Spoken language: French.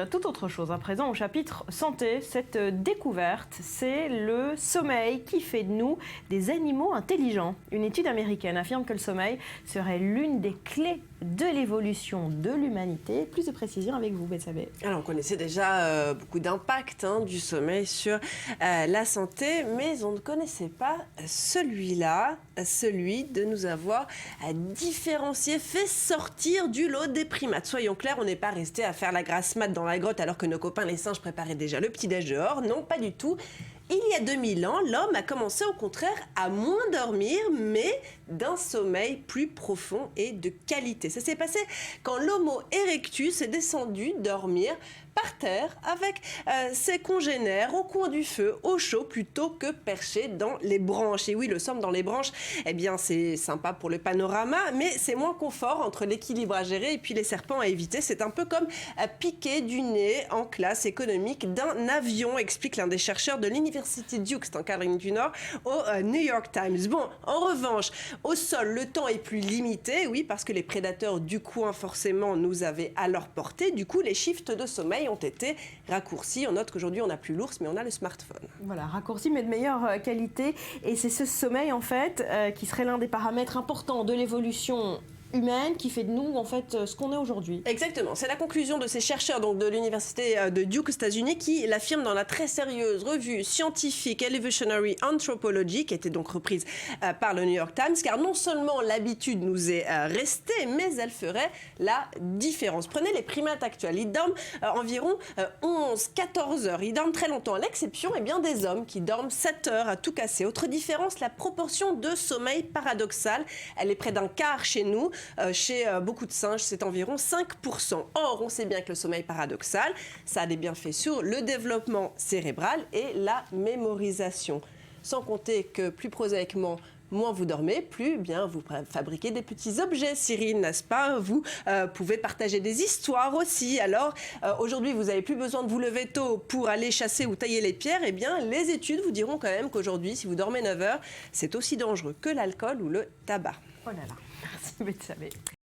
Tout autre chose, à présent au chapitre santé, cette découverte, c'est le sommeil qui fait de nous des animaux intelligents. Une étude américaine affirme que le sommeil serait l'une des clés de l'évolution de l'humanité. Plus de précision avec vous, Bethsabée. Alors on connaissait déjà beaucoup d'impact du sommeil sur la santé, mais on ne connaissait pas celui-là, celui de nous avoir différencié, fait sortir du lot des primates. Soyons clairs, on n'est pas resté à faire la grasse mat dans la grotte alors que nos copains les singes préparaient déjà le petit-déj dehors. Non, pas du tout. Il y a 2000 ans, l'homme a commencé au contraire à moins dormir, mais d'un sommeil plus profond et de qualité. Ça s'est passé quand l'Homo erectus est descendu dormir par terre avec ses congénères au coin du feu, au chaud, plutôt que perché dans les branches. Et oui, le somme dans les branches, eh bien, c'est sympa pour le panorama, mais c'est moins confort entre l'équilibre à gérer et puis les serpents à éviter. C'est un peu comme piquer du nez en classe économique d'un avion, explique l'un des chercheurs de l'Université Duke, c'est en Caroline du Nord, au New York Times. Bon, en revanche, au sol, le temps est plus limité, oui, parce que les prédateurs du coin, forcément, nous avaient à leur portée. Du coup, les shifts de sommeil ont été raccourcis. On note qu'aujourd'hui, on n'a plus l'ours, mais on a le smartphone. Voilà, raccourci, mais de meilleure qualité. Et c'est ce sommeil, en fait, qui serait l'un des paramètres importants de l'évolution humaine qui fait de nous, en fait, ce qu'on est aujourd'hui. Exactement. C'est la conclusion de ces chercheurs donc, de l'université de Duke aux États-Unis qui l'affirment dans la très sérieuse revue scientifique Evolutionary Anthropology, qui a été donc reprise par le New York Times, car non seulement l'habitude nous est restée, mais elle ferait la différence. Prenez les primates actuels. Ils dorment environ 11-14 heures. Ils dorment très longtemps. À l'exception des hommes qui dorment 7 heures à tout casser. Autre différence, la proportion de sommeil paradoxal. Elle est près d'un quart chez nous. Chez beaucoup de singes, c'est environ 5%. Or, on sait bien que le sommeil paradoxal, ça a des bienfaits sur le développement cérébral et la mémorisation. Sans compter que plus prosaïquement, moins vous dormez, plus bien vous fabriquez des petits objets, Cyril, n'est-ce pas? Vous pouvez partager des histoires aussi. Alors, aujourd'hui, vous n'avez plus besoin de vous lever tôt pour aller chasser ou tailler les pierres. Eh bien, les études vous diront quand même qu'aujourd'hui, si vous dormez 9 heures, c'est aussi dangereux que l'alcool ou le tabac. Oh là là, merci Bethsabée.